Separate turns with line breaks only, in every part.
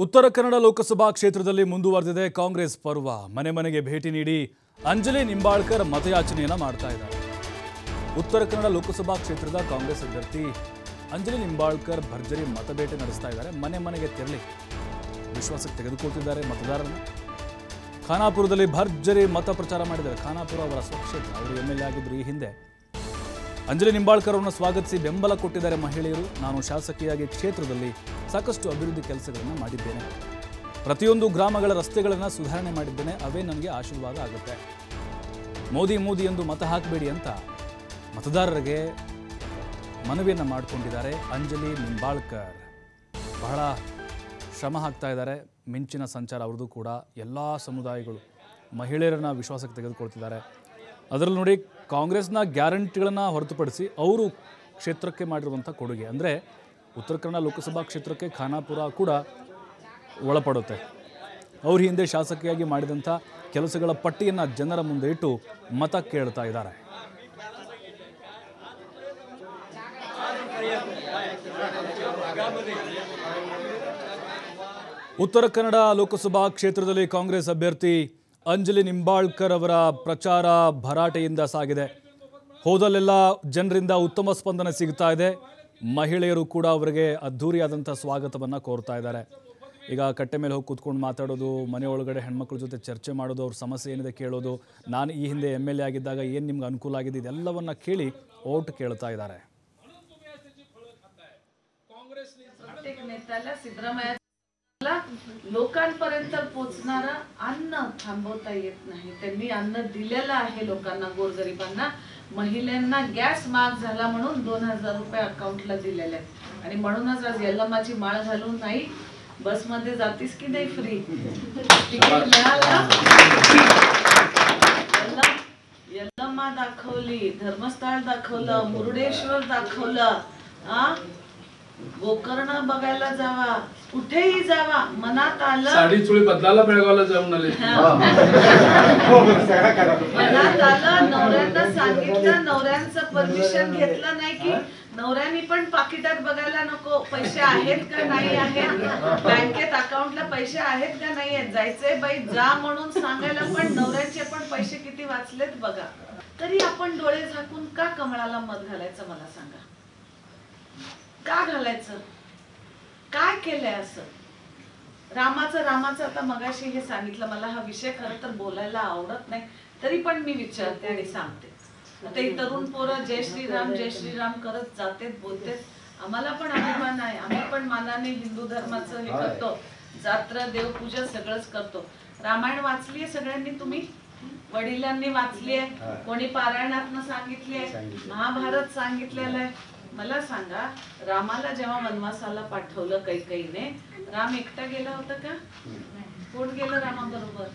ಉತ್ತರ ಕನ್ನಡ ಲೋಕಸಭಾ ಕ್ಷೇತ್ರದಲ್ಲಿ ಮುಂದುವರೆದಿದೆ ಕಾಂಗ್ರೆಸ್ ಪರ್ವ. ಮನೆ ಮನೆಗೆ ಭೇಟಿ ನೀಡಿ ಅಂಜಲಿ ನಿಂಬಾಳ್ಕರ್ ಮತಯಾಚನೆಯನ್ನ ಮಾಡ್ತಾ ಇದ್ದಾರೆ. ಉತ್ತರ ಕನ್ನಡ ಲೋಕಸಭಾ ಕ್ಷೇತ್ರದ ಕಾಂಗ್ರೆಸ್ ಅಭ್ಯರ್ಥಿ ಅಂಜಲಿ ನಿಂಬಾಳ್ಕರ್ ಭರ್ಜರಿ ಮತಬೇಟೆ ನಡೆಸ್ತಾ ಇದ್ದಾರೆ. ಮನೆ ಮನೆಗೆ ತೆರಳಿ ವಿಶ್ವಾಸಕ್ಕೆ ತೆಗೆದುಕೊಳ್ತಿದ್ದಾರೆ ಮತದಾರರನ್ನು. ಖಾನಾಪುರದಲ್ಲಿ ಭರ್ಜರಿ ಮತ ಪ್ರಚಾರ ಮಾಡಿದ್ದಾರೆ. ಖಾನಾಪುರ ಅವರ ಸ್ವಕ್ಷೇತ್ರ. ಅವರು ಎಂಎಲ್ಎ ಆಗಿದ್ರು ಈ ಹಿಂದೆ. ಅಂಜಲಿ ನಿಂಬಾಳ್ಕರ್ ಅವರನ್ನು ಸ್ವಾಗತಿಸಿ ಬೆಂಬಲ ಕೊಟ್ಟಿದ್ದಾರೆ ಮಹಿಳೆಯರು. ನಾನು ಶಾಸಕಿಯಾಗಿ ಕ್ಷೇತ್ರದಲ್ಲಿ ಸಾಕಷ್ಟು ಅಭಿವೃದ್ಧಿ ಕೆಲಸಗಳನ್ನು ಮಾಡಿದ್ದೇನೆ. ಪ್ರತಿಯೊಂದು ಗ್ರಾಮಗಳ ರಸ್ತೆಗಳನ್ನು ಸುಧಾರಣೆ ಮಾಡಿದ್ದೇನೆ. ಅವೇ ನನಗೆ ಆಶೀರ್ವಾದ ಆಗುತ್ತೆ. ಮೋದಿ ಮೋದಿ ಎಂದು ಮತ ಹಾಕಬೇಡಿ ಅಂತ ಮತದಾರರಿಗೆ ಮನವಿಯನ್ನು ಮಾಡಿಕೊಂಡಿದ್ದಾರೆ ಅಂಜಲಿ ನಿಂಬಾಳ್ಕರ್. ಬಹಳ ಶ್ರಮ ಹಾಕ್ತಾ ಇದ್ದಾರೆ. ಮಿಂಚಿನ ಸಂಚಾರ ಅವ್ರದ್ದು ಕೂಡ. ಎಲ್ಲ ಸಮುದಾಯಗಳು ಮಹಿಳೆಯರನ್ನ ವಿಶ್ವಾಸಕ್ಕೆ ತೆಗೆದುಕೊಳ್ತಿದ್ದಾರೆ. ಅದರಲ್ಲಿ ನೋಡಿ, ಕಾಂಗ್ರೆಸ್ನ ಗ್ಯಾರಂಟಿಗಳನ್ನು ಹೊರತುಪಡಿಸಿ ಅವರು ಕ್ಷೇತ್ರಕ್ಕೆ ಮಾಡಿರುವಂಥ ಕೊಡುಗೆ ಅಂದರೆ ಉತ್ತರ ಕನ್ನಡ ಲೋಕಸಭಾ ಕ್ಷೇತ್ರಕ್ಕೆ ಖಾನಾಪುರ ಕೂಡ ಒಳಪಡುತ್ತೆ. ಅವ್ರ ಹಿಂದೆ ಶಾಸಕಿಯಾಗಿ ಮಾಡಿದಂಥ ಕೆಲಸಗಳ ಪಟ್ಟಿಯನ್ನು ಜನರ ಮುಂದೆ ಇಟ್ಟು ಮತ ಕೇಳ್ತಾ ಇದ್ದಾರೆ. ಉತ್ತರ ಕನ್ನಡ ಲೋಕಸಭಾ ಕ್ಷೇತ್ರದಲ್ಲಿ ಕಾಂಗ್ರೆಸ್ ಅಭ್ಯರ್ಥಿ ಅಂಜಲಿ ನಿಂಬಾಳ್ಕರ್ ಅವರ ಪ್ರಚಾರ ಭರಾಟೆಯಿಂದ ಸಾಗಿದೆ. ಹೋದಲ್ಲೆಲ್ಲ ಜನರಿಂದ ಉತ್ತಮ ಸ್ಪಂದನೆ ಸಿಗ್ತಾ ಇದೆ. ಮಹಿಳೆಯರು ಕೂಡ ಅವರಿಗೆ ಅದ್ಧೂರಿಯಾದಂಥ ಸ್ವಾಗತವನ್ನು ಕೋರ್ತಾ ಇದ್ದಾರೆ. ಈಗ ಕಟ್ಟೆ ಮೇಲೆ ಹೋಗಿ ಕೂತ್ಕೊಂಡು ಮಾತಾಡೋದು, ಮನೆ ಒಳಗಡೆ ಹೆಣ್ಮಕ್ಳ ಜೊತೆ ಚರ್ಚೆ ಮಾಡೋದು, ಅವ್ರ ಸಮಸ್ಯೆ ಏನಿದೆ ಕೇಳೋದು, ನಾನು ಈ ಹಿಂದೆ MLA ಆಗಿದ್ದಾಗ ಏನು ನಿಮ್ಗೆ ಅನುಕೂಲ ಆಗಿದೆ, ಇದೆಲ್ಲವನ್ನ ಕೇಳಿ ಓಟ್ ಕೇಳ್ತಾ ಇದ್ದಾರೆ.
लोकांपर्यंत पोहोचणारा अन्न थांबवता येत नाही. त्यांनी अन्न दिलेलं आहे लोकांना, गोरगरिबांना. महिलांना गॅस महाग झाला म्हणून 2000 रुपये अकाउंटला दिलेले आहेत. आणि म्हणूनच आज यल्लमाची माळ घालून नाही बस मध्ये जातीस की नाही फ्री तिकीट मिळालं. यल्लमा दाखवली, धर्मस्थळ दाखवलं, मुरुडेश्वर दाखवलं. गोकर्ण बघायला जावा, कुठेही जावा, मनात आलं.
साडी चुळी बदलायला बेळगावला जाऊन आले.
मनात आलं, नवऱ्यांना सांगितलं, नवऱ्यांचं परमिशन घेतलं नाही की नवऱ्यानी पण पाकिटात बघायला नको पैसे आहेत का नाही आहेत, बँकेत अकाउंटला पैसे आहेत का नाही आहेत. जायचंय बाई जा म्हणून सांगायला पण नवऱ्यांचे पण पैसे किती वाचलेत बघा. तरी आपण डोळे झाकून का कमळाला मत घालायचं मला सांगा. का घालायचं? काय केलंय असं? रामाचं आता मगाशी हे सांगितलं. मला हा विषय खरं तर बोलायला आवडत नाही, तरी पण मी विचारते आणि सांगते. आता ही तरुण पोरं जय श्रीराम करत जातेत, बोलतेत. आम्हाला पण अभिमान आहे. आम्ही पण मानाने हिंदू धर्माचं हे करतो. जात्रा, देवपूजा सगळंच करतो. रामायण वाचलीये सगळ्यांनी तुम्ही? वडिलांनी वाचलीये, कोणी पारायणातनं सांगितलीये, महाभारत सांगितलेलं आहे. मला सांगा, रामाला जेव्हा वनवासाला पाठवलं कैकेयीने, राम एकटा गेला होता का? कोण गेलं रामाबरोबर?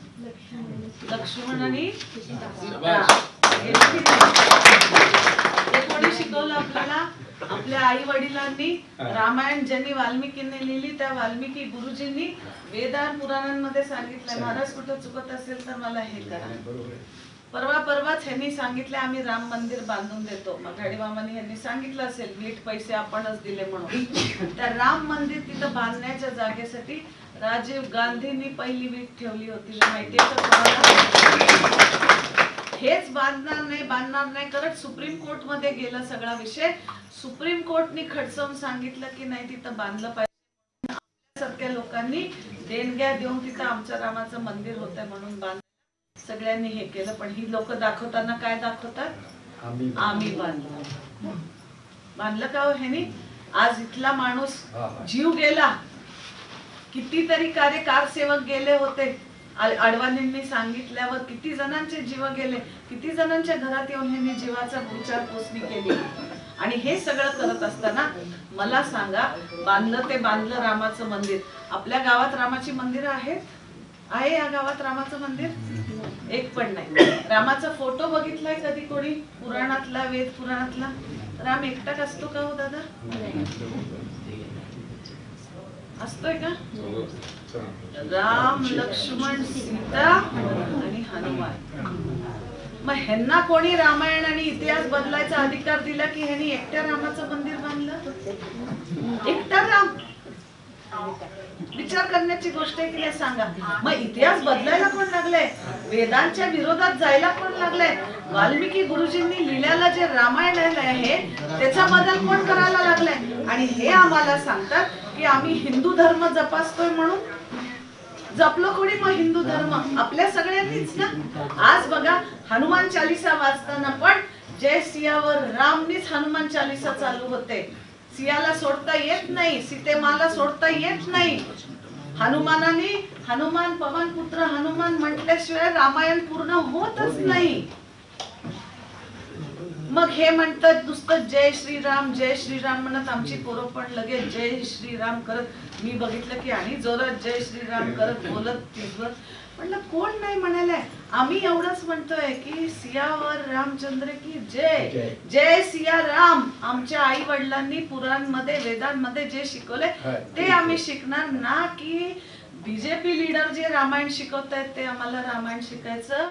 लक्ष्मण आणि सीता. हे कोणी शिकवलं आपल्याला? आपल्या आई वडिलांनी. रामायण ज्यांनी वाल्मिकींनी लिहिली त्या वाल्मिकी गुरुजींनी वेदांत पुराणांमध्ये सांगितलंय. महाराज कुठं चुकत असेल तर मला हे करा. परवाच ह्यांनी सांगितले आम्ही राम मंदिर बांधून देतो. मघाडी मामांनी ह्यांनी सांगितलं असेल वीट पैसे आपणच दिले म्हणून. त्या राम मंदिर तिथं बांधण्याच्या जागेसाठी राजीव गांधींनी पहिली वीट ठेवली होती. माहितीये का तुम्हाला? हेच बांधणार नाही करत सुप्रीम कोर्ट मध्ये गेला सगळा विषय. सुप्रीम कोर्टनी खडसावून सांगितलं की नाही तिथं बांधलं पाहिजे. सगळ्या लोकांनी देणग्या देऊन तिथं आमच्या रामाचं मंदिर होतंय म्हणून सगळ्यांनी हे केलं. पण ही लोक दाखवताना काय दाखवतात? आम्ही बांधलं का हो ह्यानी? आज इथला माणूस जीव गेला. कितीतरी कारसेवक गेले होते. अडवाणींनी सांगितल्यावर किती जणांचे जीव गेले, किती जणांच्या घरात येऊन ह्यांनी जीवाचा विचारपूसनी केली. आणि हे सगळं करत असताना मला सांगा, बांधलं रामाचं मंदिर. आपल्या गावात रामाची मंदिरं आहेत? आहे या गावात रामाचं मंदिर? एक पण नाही. रामाचा फोटो बघितलाय कधी कोणी? पुराणातला, वेद पुराणातला? राम एकटाच असतो का हो दादा? असतोय का? राम, लक्ष्मण, सीता आणि हनुमान. मग ह्यांना कोणी रामायण आणि इतिहास बदलायचा अधिकार दिला की ह्यांनी एकट्या रामाचं मंदिर बांधलं? एकटा राम विचार करण्याची गोष्ट आहे की नाही सांगा. मग इतिहास बदलायला कोण लागलंय? वेदांच्या विरोधात जायला कोण लागलंय? वाल्मिकी गुरुजींनी लिहिलेलं जे रामायण आहे त्याचा बदल कोण करायला लागलाय? आणि हे आम्हाला सांगतात की आम्ही हिंदू धर्म जपासतोय म्हणून. जपलो कोणी मग हिंदू धर्म? आपल्या सगळ्यांनीच ना. आज बघा हनुमान चालीसा वाचताना पण जय सियावर रामनीच हनुमान चालीसा चालू होते. सियाला सोडता येत नाही, सीतेमाला सोडता येत नाही. हनुमानाने हनुमान पवन पुत्र हनुमान म्हटल्याशिवाय रामायण पूर्ण होतच नाही. मग हे म्हणतात नुसतं जय श्रीराम म्हणत आमची पोरं पण लगेच जय श्रीराम करत. मी बघितलं की आणि जोरात जय श्रीराम करत बोलत तिथवर. म्हणलं कोण नाही म्हणायलाय. आम्ही एवढंच म्हणतोय की सियावर रामचंद्र की जय, जय सिया राम. आमच्या आई वडिलांनी पुराणमध्ये वेदांमध्ये जे शिकवले ते आम्ही शिकणार ना की बीजेपी लीडर जे रामायण शिकवतायत ते आम्हाला रामायण शिकायचं